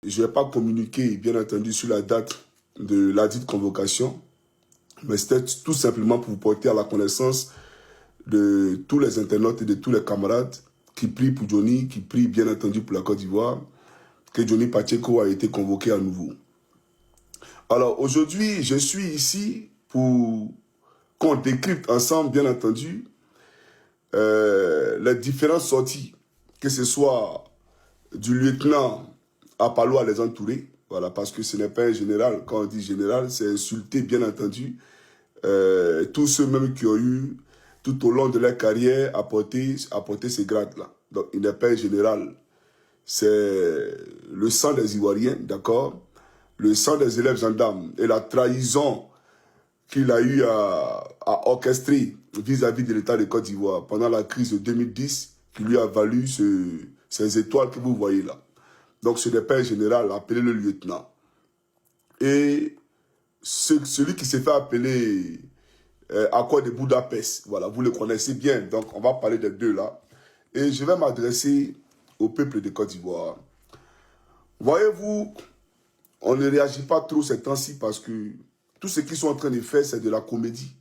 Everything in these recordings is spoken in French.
Je n'ai pas communiqué, bien entendu, sur la date de la dite convocation, mais c'était tout simplement pour vous porter à la connaissance de tous les internautes et de tous les camarades qui prient pour Johnny, qui prient bien entendu pour la Côte d'Ivoire, que Johnny Pacheco a été convoqué à nouveau. Alors aujourd'hui, je suis ici pour qu'on décrypte ensemble, bien entendu, les différentes sorties, que ce soit du lieutenant Apalo Alexandre Touré, voilà, parce que ce n'est pas un général. Quand on dit général, c'est insulter, bien entendu, tous ceux même qui ont eu, tout au long de leur carrière, apporté ces grades-là. Donc, il n'est pas un général. C'est le sang des Ivoiriens, d'accord? Le sang des élèves gendarmes et la trahison qu'il a eu à orchestrer vis-à-vis de l'État de Côte d'Ivoire pendant la crise de 2010, qui lui a valu ces étoiles que vous voyez là. Donc ce n'est pas un général, appelez le lieutenant. Et celui qui s'est fait appeler Accord de Budapest, voilà, vous le connaissez bien, donc on va parler des deux là. Et je vais m'adresser au peuple de Côte d'Ivoire. Voyez-vous, on ne réagit pas trop ces temps-ci parce que tout ce qu'ils sont en train de faire, c'est de la comédie.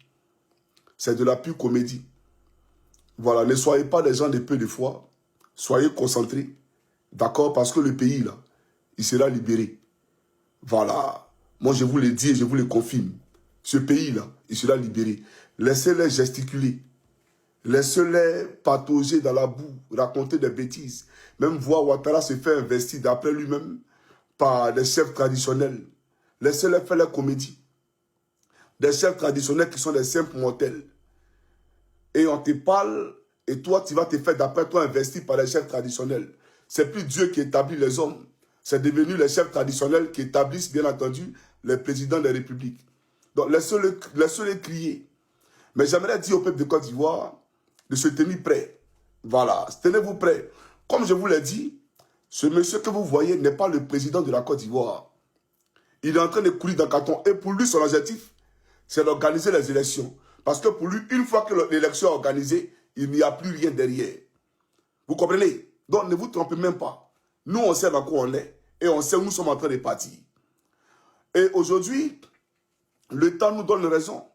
C'est de la pure comédie. Voilà, ne soyez pas des gens de peu de foi. Soyez concentrés. D'accord? Parce que le pays, là, il sera libéré. Voilà. Moi, je vous le dis et je vous le confirme. Ce pays-là, il sera libéré. Laissez-les gesticuler. Laissez-les patauger dans la boue, raconter des bêtises. Même voir Ouattara se faire investir d'après lui-même par des chefs traditionnels. Laissez-les faire la comédie. Des chefs traditionnels qui sont des simples mortels. Et on te parle, et toi, tu vas te faire d'après toi investir par les chefs traditionnels. C'est plus Dieu qui établit les hommes. C'est devenu les chefs traditionnels qui établissent, bien entendu, les présidents des républiques. Donc, laissez-les crier. Mais j'aimerais dire au peuple de Côte d'Ivoire de se tenir prêt. Voilà, tenez-vous prêt. Comme je vous l'ai dit, ce monsieur que vous voyez n'est pas le président de la Côte d'Ivoire. Il est en train de courir dans le carton. Et pour lui, son objectif, c'est d'organiser les élections. Parce que pour lui, une fois que l'élection est organisée, il n'y a plus rien derrière. Vous comprenez? Donc ne vous trompez même pas. Nous, on sait dans quoi on est. Et on sait où nous sommes en train de partir. Et aujourd'hui, le temps nous donne raison.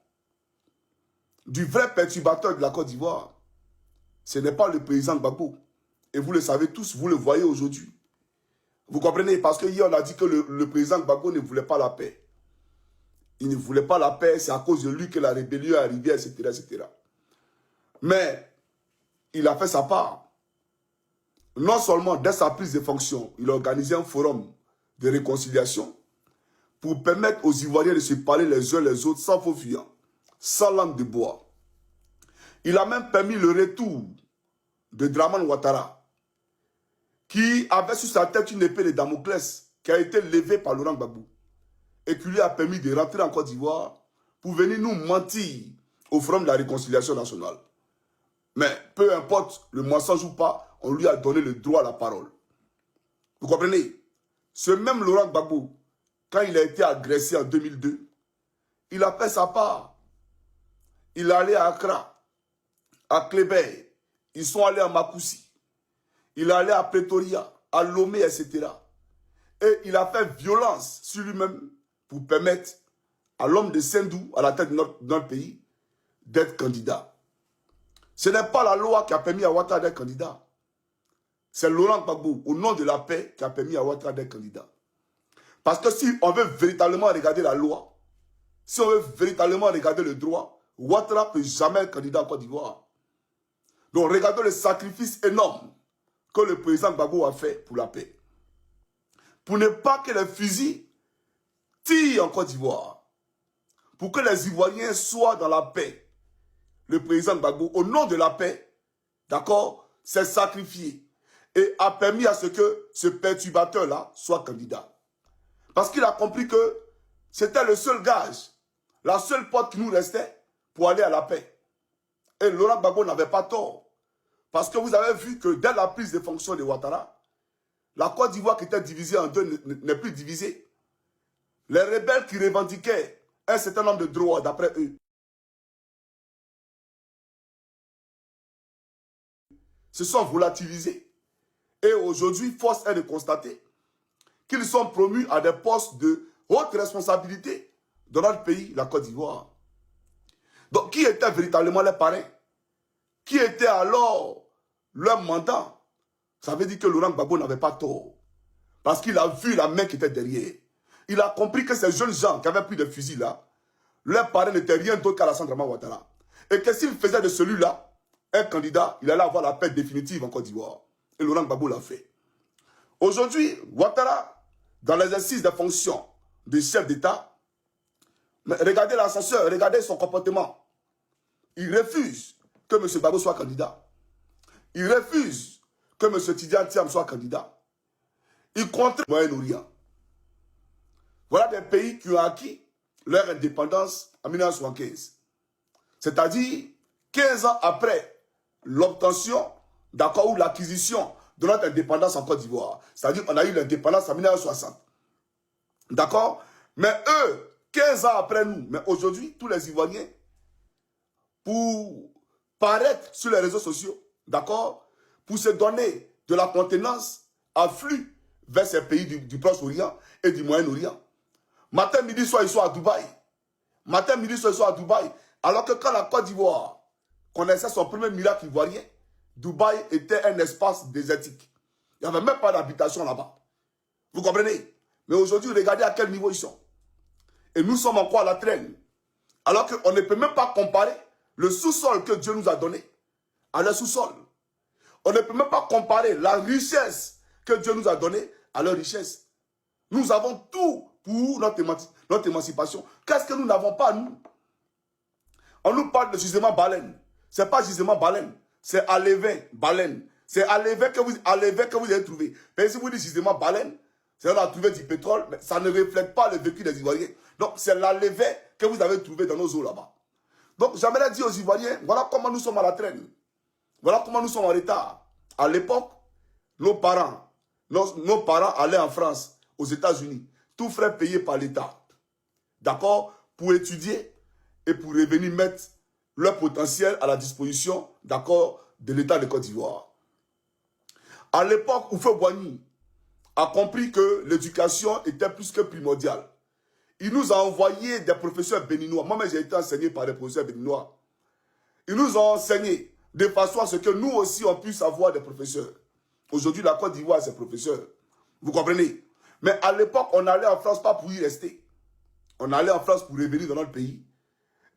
Du vrai perturbateur de la Côte d'Ivoire, ce n'est pas le président Gbagbo. Et vous le savez tous, vous le voyez aujourd'hui. Vous comprenez? Parce que hier, on a dit que le président Gbagbo ne voulait pas la paix. Il ne voulait pas la paix, c'est à cause de lui que la rébellion est arrivée, etc., etc. Mais il a fait sa part. Non seulement dès sa prise de fonction, il a organisé un forum de réconciliation pour permettre aux Ivoiriens de se parler les uns les autres sans faux fuyant, sans langue de bois. Il a même permis le retour de Dramane Ouattara, qui avait sur sa tête une épée de Damoclès qui a été levée par Laurent Gbagbo et qui lui a permis de rentrer en Côte d'Ivoire pour venir nous mentir au forum de la réconciliation nationale. Mais peu importe le mensonge ou pas, on lui a donné le droit à la parole. Vous comprenez? Ce même Laurent Gbagbo, quand il a été agressé en 2002, il a fait sa part. Il est allé à Accra, à Kléber, ils sont allés à Makoussi, il est allé à Pretoria, à Lomé, etc. Et il a fait violence sur lui-même pour permettre à l'homme de Sendou, à la tête de notre pays, d'être candidat. Ce n'est pas la loi qui a permis à Ouattara d'être candidat. C'est Laurent Gbagbo, au nom de la paix, qui a permis à Ouattara d'être candidat. Parce que si on veut véritablement regarder la loi, si on veut véritablement regarder le droit, Ouattara ne peut jamais être candidat en Côte d'Ivoire. Donc regardons le sacrifice énorme que le président Gbagbo a fait pour la paix. Pour ne pas que les fusils tirent en Côte d'Ivoire. Pour que les Ivoiriens soient dans la paix. Le président Gbagbo, au nom de la paix, d'accord, s'est sacrifié et a permis à ce que ce perturbateur-là soit candidat. Parce qu'il a compris que c'était le seul gage, la seule porte qui nous restait pour aller à la paix. Et Laurent Gbagbo n'avait pas tort. Parce que vous avez vu que dès la prise de fonction de Ouattara, la Côte d'Ivoire qui était divisée en deux n'est plus divisée. Les rebelles qui revendiquaient un certain nombre de droits d'après eux se sont volatilisés. Et aujourd'hui, force est de constater qu'ils sont promus à des postes de haute responsabilité dans notre pays, la Côte d'Ivoire. Donc, qui était véritablement les parrains? Qui était alors leur mandat? Ça veut dire que Laurent Gbagbo n'avait pas tort. Parce qu'il a vu la main qui était derrière. Il a compris que ces jeunes gens qui avaient pris des fusils là, leur parrain n'était rien d'autre qu'Alassane Draman Ouattara. Et que s'il faisait de celui-là un candidat, il allait avoir la paix définitive en Côte d'Ivoire. Et Laurent Gbagbo l'a fait. Aujourd'hui, Ouattara, dans l'exercice des fonctions de chef d'État, regardez l'ascenseur, regardez son comportement. Il refuse que M. Gbagbo soit candidat. Il refuse que M. Tidiane Thiam soit candidat. Il contre le Moyen-Orient. Voilà des pays qui ont acquis leur indépendance en 1975. C'est-à-dire 15 ans après l'obtention, d'accord, ou l'acquisition de notre indépendance en Côte d'Ivoire. C'est-à-dire qu'on a eu l'indépendance en 1960. D'accord? Mais eux, 15 ans après nous, mais aujourd'hui, tous les Ivoiriens, pour paraître sur les réseaux sociaux, d'accord, pour se donner de la contenance, affluent vers ces pays du Proche-Orient et du Moyen-Orient. Matin, midi, soir, ils sont à Dubaï. Matin, midi, soir, ils sont à Dubaï. Alors que quand la Côte d'Ivoire connaissait son premier miracle ivoirien, Dubaï était un espace désertique. Il n'y avait même pas d'habitation là-bas. Vous comprenez? Mais aujourd'hui, regardez à quel niveau ils sont. Et nous sommes encore à la traîne. Alors qu'on ne peut même pas comparer le sous-sol que Dieu nous a donné à leur sous-sol. On ne peut même pas comparer la richesse que Dieu nous a donnée à leur richesse. Nous avons tout pour notre émancipation. Qu'est-ce que nous n'avons pas, nous? On nous parle de gisement baleine. Ce n'est pas gisement baleine, c'est Alévin baleine. C'est Alévin que vous avez trouvé. Mais si vous dites gisement baleine, c'est on a trouvé du pétrole, mais ça ne reflète pas le vécu des Ivoiriens. Donc c'est l'Alévin que vous avez trouvé dans nos eaux là-bas. Donc j'aimerais dire aux Ivoiriens, voilà comment nous sommes à la traîne. Voilà comment nous sommes en retard. À l'époque, nos parents allaient en France, aux États-Unis, tout frais payé par l'État. D'accord? Pour étudier et pour revenir mettre leur potentiel à la disposition, d'accord, de l'État de Côte d'Ivoire. À l'époque, Houphouët-Boigny a compris que l'éducation était plus que primordiale. Il nous a envoyé des professeurs béninois. Moi-même, j'ai été enseigné par des professeurs béninois. Ils nous ont enseigné de façon à ce que nous aussi, on puisse avoir des professeurs. Aujourd'hui, la Côte d'Ivoire a ses professeurs. Vous comprenez? Mais à l'époque, on allait en France pas pour y rester. On allait en France pour revenir dans notre pays.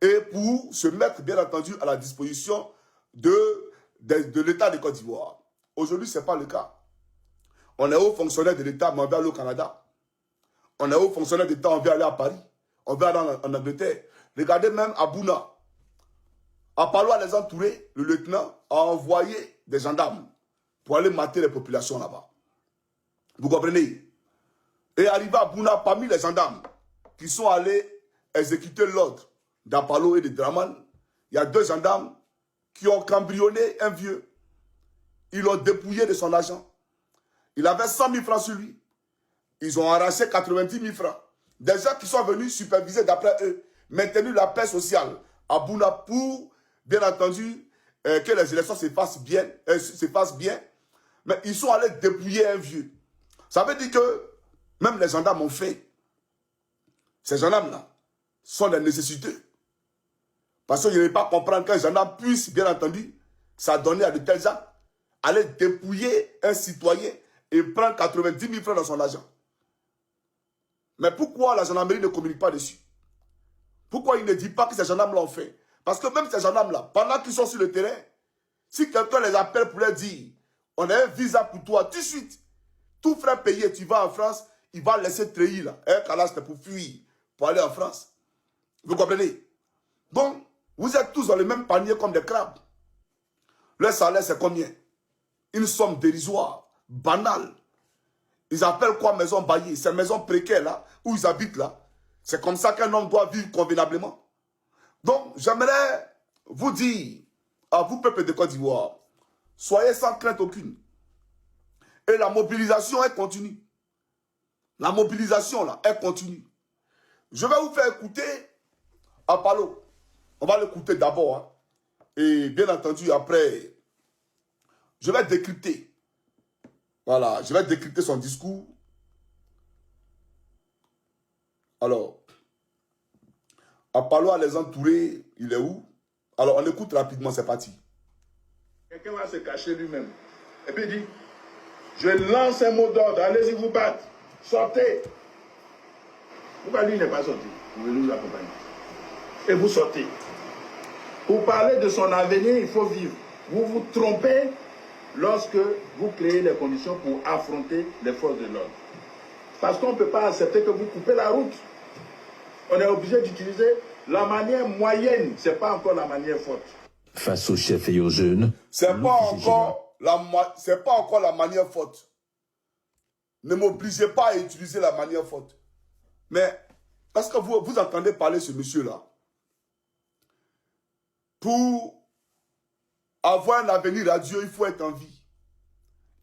Et pour se mettre, bien entendu, à la disposition de l'État de Côte d'Ivoire. Aujourd'hui, ce n'est pas le cas. On est haut fonctionnaire de l'État, mais on veut aller au Canada. On est haut fonctionnaire d'État, on veut aller à Paris. On veut aller en Angleterre. Regardez même à Bouna. À Palois-les-Andes Touré, le lieutenant a envoyé des gendarmes pour aller mater les populations là-bas. Vous comprenez? Et arrivé à Bouna, parmi les gendarmes qui sont allés exécuter l'ordre d'Apalo et de Draman, il y a 2 gendarmes qui ont cambriolé un vieux. Ils l'ont dépouillé de son argent. Il avait 100 000 francs sur lui. Ils ont arraché 90 000 francs. Des gens qui sont venus superviser d'après eux, maintenir la paix sociale à Bouna pour, bien entendu, que les élections se fassent bien. Mais ils sont allés dépouiller un vieux. Ça veut dire que même les gendarmes ont fait. Ces gendarmes-là sont des nécessités. Parce que je ne vais pas comprendre qu'un gendarme puisse, bien entendu, s'adonner à de tels gens, aller dépouiller un citoyen et prendre 90 000 francs dans son argent. Mais pourquoi la gendarmerie ne communique pas dessus? Pourquoi il ne dit pas que ces gendarmes l'ont fait? Parce que même ces gendarmes-là, pendant qu'ils sont sur le terrain, si quelqu'un les appelle pour leur dire, on a un visa pour toi, tout de suite, tout frais payé, tu vas en France, il va laisser trahir là, un calage pour fuir, pour aller en France. Vous comprenez? Donc, vous êtes tous dans le même panier comme des crabes. Leur salaire, c'est combien? Une somme dérisoire, banale. Ils appellent quoi maison baillée? Ces maisons précaires là, où ils habitent là. C'est comme ça qu'un homme doit vivre convenablement. Donc, j'aimerais vous dire, à vous, peuple de Côte d'Ivoire, soyez sans crainte aucune. Et la mobilisation est continue. La mobilisation là, est continue. Je vais vous faire écouter Apalo. On va l'écouter d'abord. Hein. Et bien entendu, après, je vais décrypter. Voilà, je vais décrypter son discours. Alors, Apalo à les entourer, il est où? Alors, on écoute rapidement, c'est parti. Quelqu'un va se cacher lui-même. Et puis il dit, je lance un mot d'ordre, allez-y vous battre, sortez. Pourquoi lui n'est pas sorti? Vous pouvez nous accompagner. Et vous sortez. Pour parler de son avenir, il faut vivre. Vous vous trompez lorsque vous créez les conditions pour affronter les forces de l'ordre. Parce qu'on ne peut pas accepter que vous coupez la route. On est obligé d'utiliser la manière moyenne. Ce n'est pas encore la manière forte. Face aux chefs et aux jeunes, c'est pas encore la manière forte. Ne m'obligez pas à utiliser la manière forte. Mais, parce que vous entendez parler ce monsieur-là, pour avoir un avenir radieux, il faut être en vie.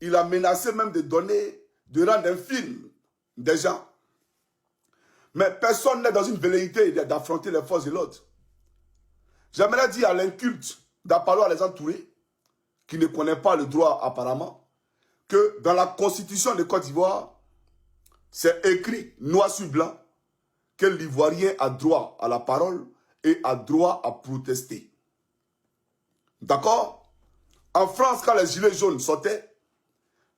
Il a menacé même de rendre un film des gens. Mais personne n'est dans une velléité d'affronter les forces de l'ordre. J'aimerais dire à l'inculte d'Apalo à les entourer, qui ne connaît pas le droit apparemment, que dans la constitution de Côte d'Ivoire, c'est écrit noir sur blanc que l'Ivoirien a droit à la parole et a droit à protester. D'accord? En France, quand les gilets jaunes sortaient,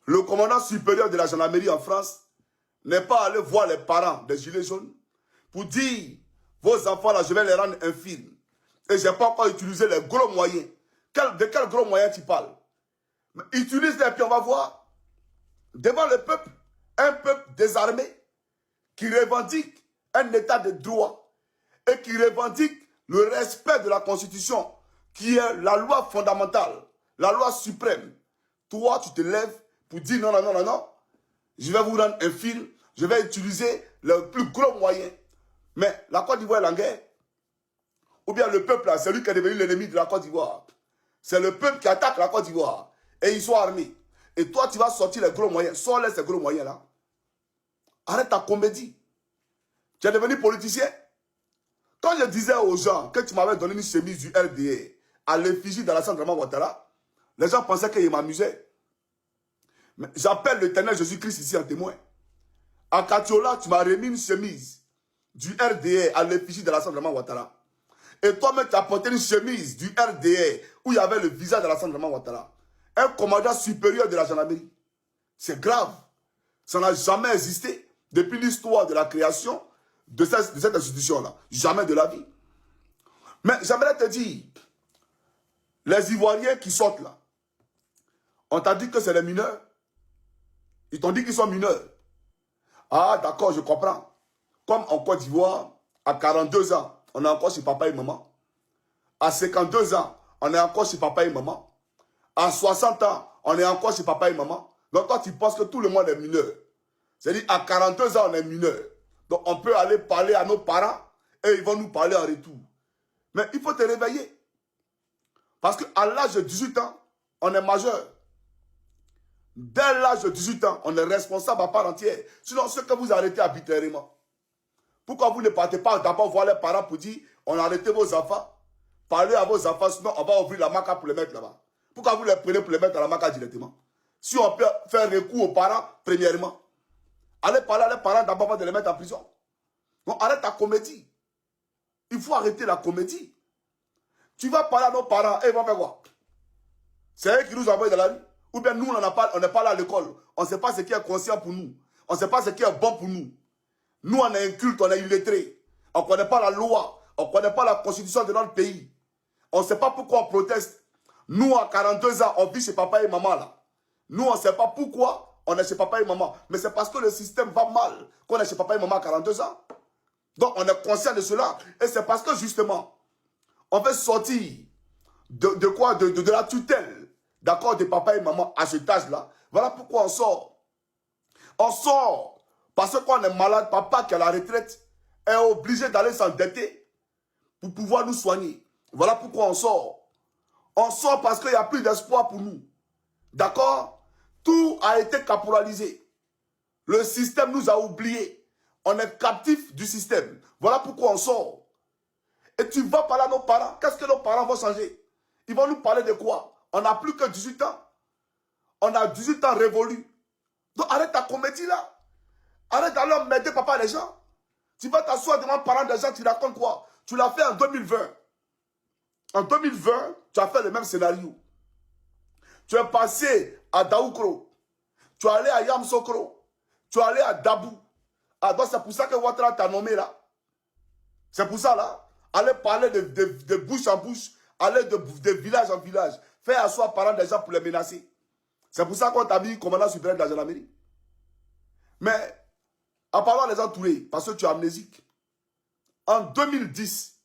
le commandant supérieur de la gendarmerie en France n'est pas allé voir les parents des gilets jaunes pour dire, vos enfants là, je vais les rendre un film. Et je n'ai pas encore utilisé les gros moyens. De quel gros moyens tu parles? Mais utilise-les, puis on va voir. Devant le peuple, un peuple désarmé qui revendique un état de droit et qui revendique le respect de la Constitution, qui est la loi fondamentale, la loi suprême. Toi, tu te lèves pour dire non, non, non, non, non. Je vais vous rendre un film, je vais utiliser le plus gros moyen. Mais la Côte d'Ivoire est en guerre. Ou bien le peuple, c'est lui qui est devenu l'ennemi de la Côte d'Ivoire. C'est le peuple qui attaque la Côte d'Ivoire. Et ils sont armés. Et toi, tu vas sortir les gros moyens. Sors-les ces gros moyens-là. Arrête ta comédie. Tu es devenu politicien. Quand je disais aux gens que tu m'avais donné une chemise du RDA à l'effigie d'Alassane Draman Ouattara, les gens pensaient qu'il m'amusait. Mais j'appelle l'Éternel Jésus-Christ ici en témoin. À Katiola, tu m'as remis une chemise du RDA à l'effigie d'Alassane Draman Ouattara. Et toi-même, tu as porté une chemise du RDA où il y avait le visage d'Alassane Draman Ouattara. Un commandant supérieur de la gendarmerie. C'est grave. Ça n'a jamais existé depuis l'histoire de la création de cette institution-là. Jamais de la vie. Mais j'aimerais te dire, les Ivoiriens qui sortent là, on t'a dit que c'est les mineurs. Ils t'ont dit qu'ils sont mineurs. Ah, d'accord, je comprends. Comme en Côte d'Ivoire, à 42 ans, on est encore chez papa et maman. À 52 ans, on est encore chez papa et maman. À 60 ans, on est encore chez papa et maman. Donc toi, tu penses que tout le monde est mineur. C'est-à-dire, à 42 ans, on est mineur. Donc on peut aller parler à nos parents et ils vont nous parler en retour. Mais il faut te réveiller. Parce qu'à l'âge de 18 ans, on est majeur. Dès l'âge de 18 ans, on est responsable à part entière. Sinon, ce que vous arrêtez arbitrairement. Pourquoi vous ne partez pas d'abord voir les parents pour dire, on a arrêté vos enfants, parlez à vos enfants, sinon on va ouvrir la maca pour les mettre là-bas. Pourquoi vous les prenez pour les mettre à la maca directement? Si on peut faire recours aux parents, premièrement. Allez parler à les parents d'abord avant de les mettre en prison. Donc arrête ta comédie. Il faut arrêter la comédie. Tu vas parler à nos parents et ils vont faire quoi? C'est eux qui nous envoient dans la rue. Ou bien nous, on n'est pas là à l'école. On ne sait pas ce qui est conscient pour nous. On ne sait pas ce qui est bon pour nous. Nous, on est inculte, on est illettrés. On ne connaît pas la loi. On ne connaît pas la constitution de notre pays. On ne sait pas pourquoi on proteste. Nous, à 42 ans, on vit chez papa et maman là. Nous, on ne sait pas pourquoi on est chez papa et maman. Mais c'est parce que le système va mal qu'on est chez papa et maman à 42 ans. Donc, on est conscient de cela. Et c'est parce que, justement, on veut sortir de quoi? De la tutelle, d'accord, de papa et maman à cet âge-là. Voilà pourquoi on sort. On sort parce qu'on est malade. Papa qui est à la retraite est obligé d'aller s'endetter pour pouvoir nous soigner. Voilà pourquoi on sort. On sort parce qu'il n'y a plus d'espoir pour nous. D'accord? Tout a été caporalisé. Le système nous a oubliés. On est captif du système. Voilà pourquoi on sort. Et tu vas parler à nos parents. Qu'est-ce que nos parents vont changer? Ils vont nous parler de quoi? On n'a plus que 18 ans. On a 18 ans révolus. Donc arrête ta comédie là. Arrête d'aller m'aider papa les gens. Tu vas t'asseoir devant un parent des gens, tu racontes quoi? Tu l'as fait en 2020. En 2020, tu as fait le même scénario. Tu es passé à Daoukro. Tu es allé à Yamsokro. Tu es allé à Dabou. Ah, donc c'est pour ça que Ouattara t'a nommé là. C'est pour ça là. Aller parler de bouche en bouche. Aller de village en village. Faire asseoir parents des gens pour les menacer. C'est pour ça qu'on t'a mis commandant supérieur de la gendarmerie. Mais, en parlant des entourés, parce que tu es amnésique, en 2010,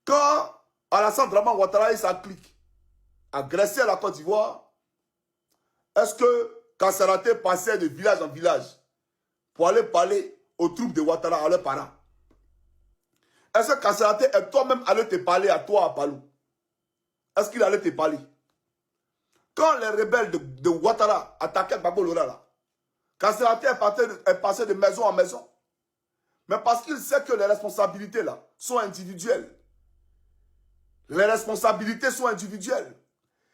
quand Alassane Draman Ouattara et sa clique agressé la Côte d'Ivoire, est-ce que Kassaraté passait de village en village pour aller parler aux troupes de Ouattara, à leurs parents? Est-ce que Kassaraté est toi-même allé te parler à toi, à Palou? Est-ce qu'il allait te parler? Quand les rebelles de Ouattara attaquaient Gbagbo Lora, là, Kassaraté est passé de maison en maison. Mais parce qu'il sait que les responsabilités là sont individuelles. Les responsabilités sont individuelles.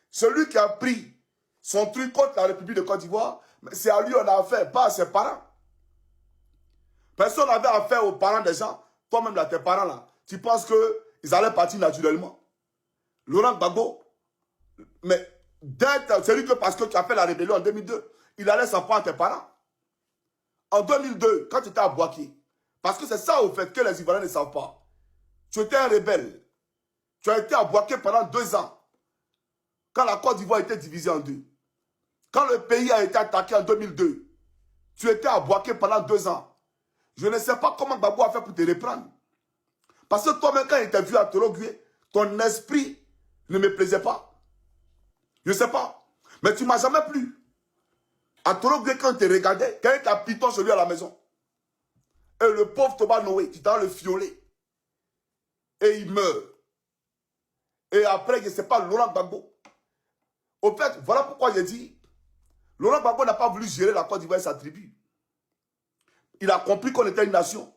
Celui qui a pris son truc contre la République de Côte d'Ivoire, c'est à lui qu'on a affaire, pas à ses parents. Personne n'avait affaire aux parents des gens. Toi-même, là, tes parents, là, tu penses qu'ils allaient partir naturellement. Laurent Gbagbo, mais c'est lui que parce que tu as fait la rébellion en 2002, il allait s'en prendre à tes parents. En 2002, quand tu étais à Boaké, parce que c'est ça au fait que les Ivoiriens ne savent pas. Tu étais un rebelle. Tu as été à Boaké pendant 2 ans. Quand la Côte d'Ivoire était divisée en 2. Quand le pays a été attaqué en 2002, tu étais à Boaké pendant 2 ans. Je ne sais pas comment Gbagbo a fait pour te reprendre. Parce que toi-même, quand il t'a vu à Torogué, ton esprit ne me plaisait pas. Je ne sais pas. Mais tu ne m'as jamais plu. À Torogué, quand tu te regardais, quand il t'a piton sur lui à la maison, et le pauvre Toba Noé, tu t'as le fiolet, et il meurt. Et après, je ne sais pas, Laurent Gbagbo. Au fait, voilà pourquoi j'ai dit, Laurent Gbagbo n'a pas voulu gérer la Côte d'Ivoire et sa tribu. Il a compris qu'on était une nation,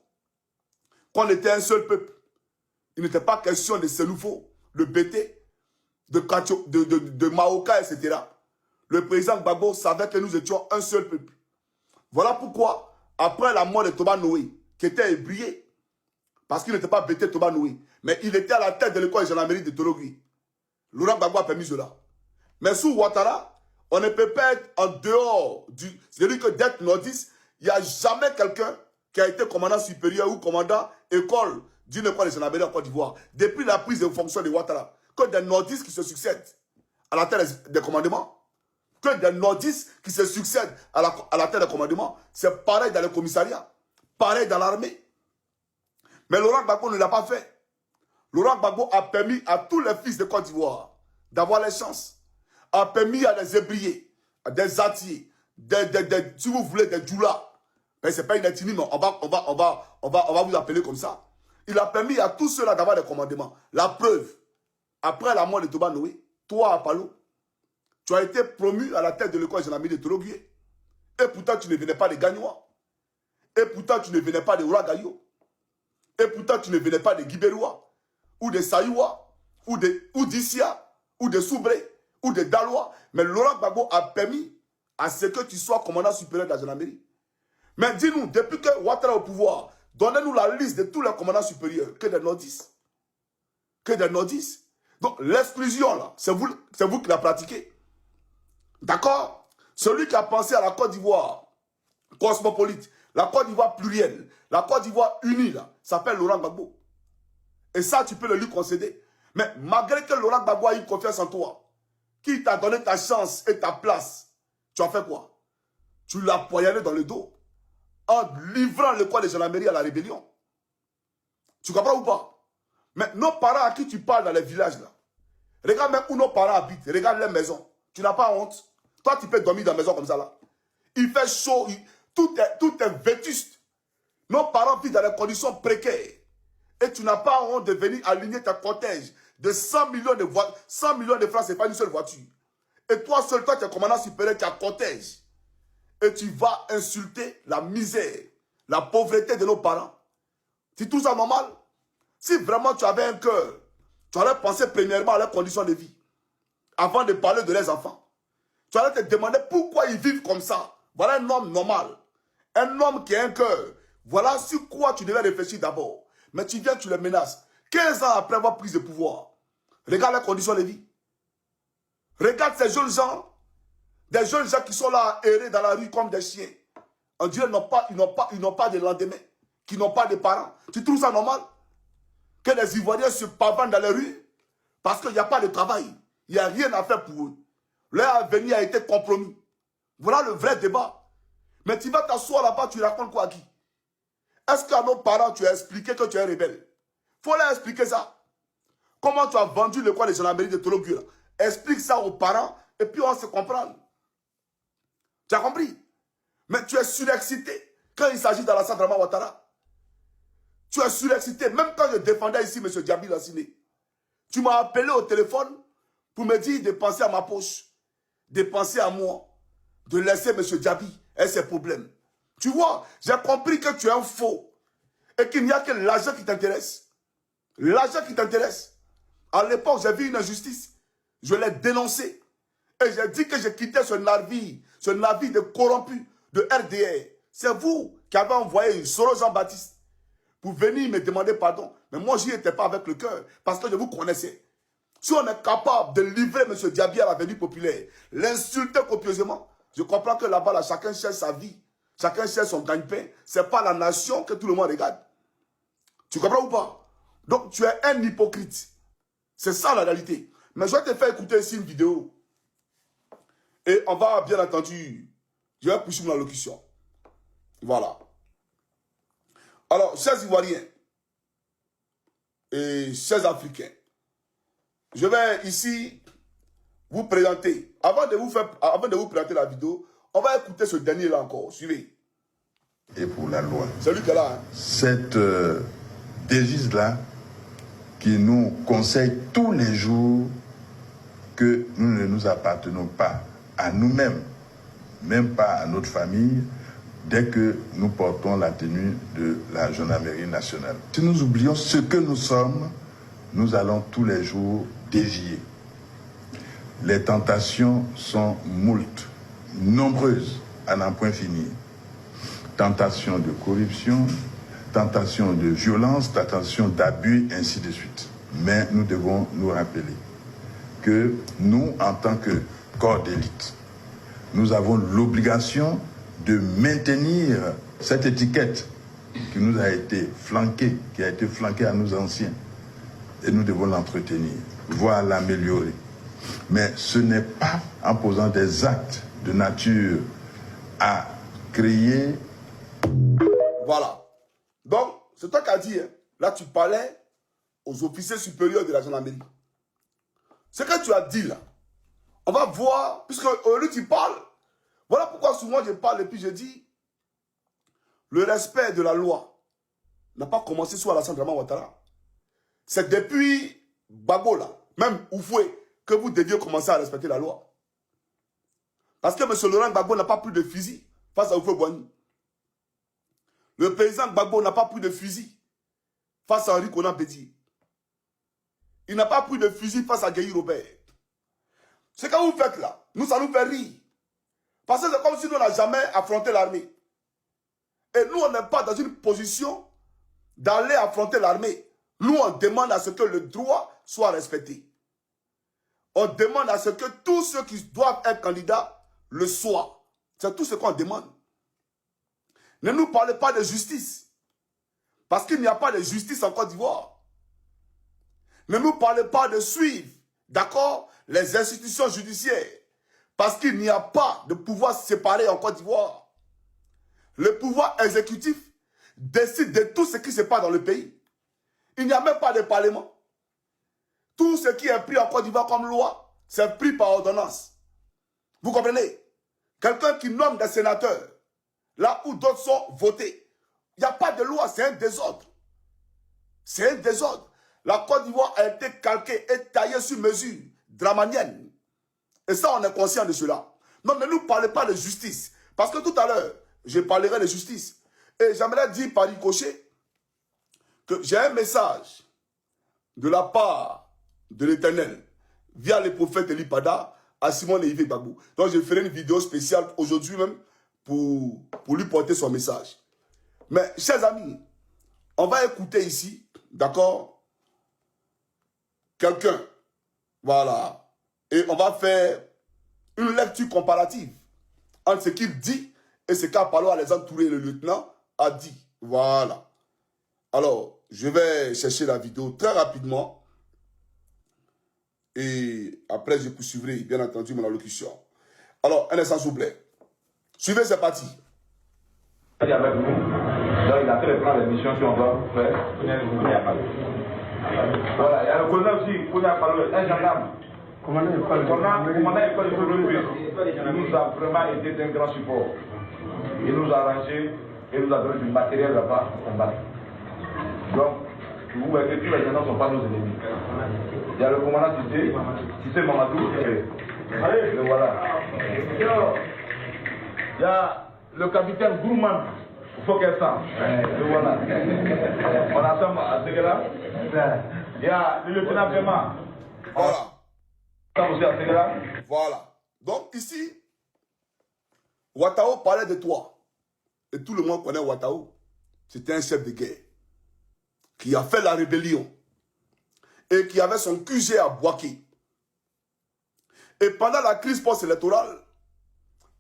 qu'on était un seul peuple. Il n'était pas question de Sénoufo, de Bété, de Maoka, etc. Le président Gbagbo savait que nous étions un seul peuple. Voilà pourquoi, après la mort de Toba Noé, qui était ébrié, parce qu'il n'était pas Bété Toba Noé, mais il était à la tête de l'école de gendarmerie de Tologui. Laurent Gbagbo a permis cela. Mais sous Ouattara, on ne peut pas être en dehors du... C'est-à-dire que d'être nordiste, il n'y a jamais quelqu'un qui a été commandant supérieur ou commandant école d'une école de gendarmerie en Côte d'Ivoire. Depuis la prise de fonction de Ouattara, que des nordistes qui se succèdent à la tête des commandements, que des nordistes qui se succèdent à la tête des commandements, c'est pareil dans le commissariat, pareil dans l'armée. Mais Laurent Gbagbo ne l'a pas fait. Laurent Gbagbo a permis à tous les fils de Côte d'Ivoire d'avoir les chances. A permis à des ébriers, à des atiers, si vous voulez, des djoulas. Mais ce n'est pas une ethnie, mais on va vous appeler comme ça. Il a permis à tous ceux-là d'avoir des commandements. La preuve, après la mort de Toba Noé, toi, Apalo, tu as été promu à la tête de l'école de gendarmerie de Torogué. Et pourtant, tu ne venais pas de Gagnois. Et pourtant, tu ne venais pas de Ouragayo. Et pourtant, tu ne venais pas de Guibérois, ou de Saïoua, ou d'Issia, ou de Soubré, ou de Dalois. Mais Laurent Gbagbo a permis à ce que tu sois commandant supérieur de la gendarmerie. Mais dis-nous, depuis que Ouattara est au pouvoir, donnez-nous la liste de tous les commandants supérieurs, que des nordistes. Que des nordistes. Donc l'exclusion, là, c'est vous qui la pratiquez. D'accord? Celui qui a pensé à la Côte d'Ivoire cosmopolite, la Côte d'Ivoire plurielle, la Côte d'Ivoire unie, là, s'appelle Laurent Gbagbo. Et ça, tu peux le lui concéder. Mais malgré que Laurent Gbagbo a eu confiance en toi, qui t'a donné ta chance et ta place, tu as fait quoi? Tu l'as poignardé dans le dos en livrant le corps de gendarmerie à la rébellion. Tu comprends ou pas? Mais nos parents à qui tu parles dans les villages là, regarde même où nos parents habitent, regarde les maisons. Tu n'as pas honte? Toi, tu peux dormir dans une maison comme ça là. Il fait chaud, tout est vétuste. Nos parents vivent dans des conditions précaires. Et tu n'as pas honte de venir aligner ta cortège de 100 millions de francs, c'est pas une seule voiture. Et toi seul, toi, tu es commandant supérieur qui a cortège. Et tu vas insulter la misère, la pauvreté de nos parents. C'est tout ça normal? Si vraiment tu avais un cœur, tu allais penser premièrement à leurs conditions de vie, avant de parler de leurs enfants. Tu allais te demander pourquoi ils vivent comme ça. Voilà un homme normal. Un homme qui a un cœur. Voilà sur quoi tu devais réfléchir d'abord. Mais tu viens, tu les menaces. 15 ans après avoir pris le pouvoir. Regarde les conditions de vie. Regarde ces jeunes gens. Des jeunes gens qui sont là à errer dans la rue comme des chiens. On dirait qu'ils n'ont pas de lendemain. Qui n'ont pas de parents. Tu trouves ça normal? Que les Ivoiriens se pavanent dans les rues parce qu'il n'y a pas de travail. Il n'y a rien à faire pour eux. Leur avenir a été compromis. Voilà le vrai débat. Mais tu vas t'asseoir là-bas, tu racontes quoi à qui? Est-ce qu'à nos parents, tu as expliqué que tu es rebelle? Il faut leur expliquer ça. Comment tu as vendu le coin de gendarmerie de Tologu? Explique ça aux parents et puis on se comprend. Tu as compris? Mais tu es surexcité quand il s'agit d'Alassane Draman Ouattara. Tu es surexcité. Même quand je défendais ici M. Diaby Lassiné, tu m'as appelé au téléphone pour me dire de penser à ma poche, de penser à moi, de laisser M. Diaby et ses problèmes. Tu vois, j'ai compris que tu es un faux et qu'il n'y a que l'argent qui t'intéresse. L'argent qui t'intéresse. À l'époque, j'ai vu une injustice. Je l'ai dénoncé. Et j'ai dit que j'ai quitté ce navire de corrompu, de RDR. C'est vous qui avez envoyé Soro Jean-Baptiste pour venir me demander pardon. Mais moi, je n'y étais pas avec le cœur parce que je vous connaissais. Si on est capable de livrer M. Diaby à l'avenue populaire, l'insulter copieusement, je comprends que là-bas, là, chacun cherche sa vie. Chacun cherche son gagne-pain. Ce n'est pas la nation que tout le monde regarde. Tu comprends ou pas? Donc, tu es un hypocrite. C'est ça la réalité. Mais je vais te faire écouter ici une vidéo. Et on va, bien entendu, je vais poursuivre mon allocution. Voilà. Alors, chers Ivoiriens et chers Africains, je vais ici vous présenter, avant de vous présenter la vidéo, on va écouter ce dernier-là encore. Suivez. Et pour la loi. C'est lui qui est là. Hein. Cette devise-là qui nous conseille tous les jours que nous ne nous appartenons pas à nous-mêmes, même pas à notre famille, dès que nous portons la tenue de la gendarmerie nationale. Si nous oublions ce que nous sommes, nous allons tous les jours dévier. Les tentations sont moultes, nombreuses, à n'en point finir. Tentation de corruption, tentation de violence, tentation d'abus, ainsi de suite. Mais nous devons nous rappeler que nous, en tant que corps d'élite, nous avons l'obligation de maintenir cette étiquette qui nous a été flanquée, qui a été flanquée à nos anciens. Et nous devons l'entretenir, voire l'améliorer. Mais ce n'est pas en posant des actes de nature à créer. Voilà. Donc, c'est toi qui as dit, hein. Là tu parlais aux officiers supérieurs de la gendarmerie. Ce que tu as dit là, on va voir, puisque lui tu parles, voilà pourquoi souvent je parle et puis je dis, le respect de la loi n'a pas commencé sous Alassane Draman Ouattara. C'est depuis Gbagbo là, même Oufoué, que vous deviez commencer à respecter la loi. Parce que M. Laurent Gbagbo n'a pas pris de fusil face à Oufoué Boigny. Le président Gbagbo n'a pas pris de fusil face à Henri Konan Bédié. Il n'a pas pris de fusil face à Guéhi Robert. Ce que vous faites là, nous, ça nous fait rire. Parce que c'est comme si nous n'avons jamais affronté l'armée. Et nous, on n'est pas dans une position d'aller affronter l'armée. Nous, on demande à ce que le droit soit respecté. On demande à ce que tous ceux qui doivent être candidats le soient. C'est tout ce qu'on demande. Ne nous parlez pas de justice. Parce qu'il n'y a pas de justice en Côte d'Ivoire. Ne nous parlez pas de suivre, d'accord, les institutions judiciaires. Parce qu'il n'y a pas de pouvoir séparé en Côte d'Ivoire. Le pouvoir exécutif décide de tout ce qui se passe dans le pays. Il n'y a même pas de parlement. Tout ce qui est pris en Côte d'Ivoire comme loi, c'est pris par ordonnance. Vous comprenez? Quelqu'un qui nomme des sénateurs, là où d'autres sont votés. Il n'y a pas de loi, c'est un désordre. C'est un désordre. La Côte d'Ivoire a été calquée et taillée sur mesure, dramanienne. Et ça, on est conscient de cela. Donc, ne nous parlez pas de justice. Parce que tout à l'heure, je parlerai de justice. Et j'aimerais dire par ricochet que j'ai un message de la part de l'Éternel via le prophète Elipada à Simon Yves Gbagbo. Donc, je ferai une vidéo spéciale aujourd'hui même pour lui porter son message. Mais, chers amis, on va écouter ici, d'accord, quelqu'un, voilà, et on va faire une lecture comparative entre ce qu'il dit et ce qu'Apollo Alexandre Touré, le lieutenant, a dit. Voilà. Alors, je vais chercher la vidéo très rapidement et après je poursuivrai, bien entendu, mon allocution. Alors, un instant, s'il vous plaît. Suivez, c'est parti. Il est avec nous, donc il a fait les plans de mission qu'on doit faire. Voilà, il y a le colonel aussi, Kounia Palo, un gendarme. Commandant école de il nous a vraiment été d'un grand support. Il nous a arrangé, il nous a donné du matériel là-bas pour combattre. Donc, vous voyez que tous les gens ne sont pas nos ennemis. Il y a le commandant Tissé Mamadou, et voilà. Il y a le capitaine Gourmand, il faut qu'elle sente. Voilà. On attend à ce là. Il y a le lieutenant Véma. Voilà. Aussi à ce là. Voilà. Donc ici, Ouattao parlait de toi. Et tout le monde connaît Ouattao. C'était un chef de guerre qui a fait la rébellion et qui avait son QG à Bouaké. Et pendant la crise post-électorale,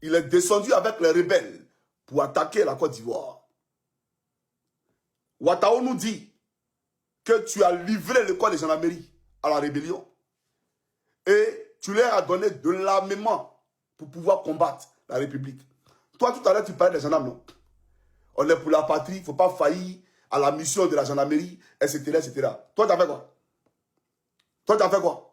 il est descendu avec les rebelles pour attaquer la Côte d'Ivoire. Ouattao nous dit que tu as livré le corps de gendarmerie à la rébellion et tu leur as donné de l'armement pour pouvoir combattre la République. Toi, tout à l'heure, tu parlais des gendarmes, non? On est pour la patrie, il ne faut pas faillir à la mission de la gendarmerie, etc., etc. Toi, tu as fait quoi? Toi, tu as fait quoi?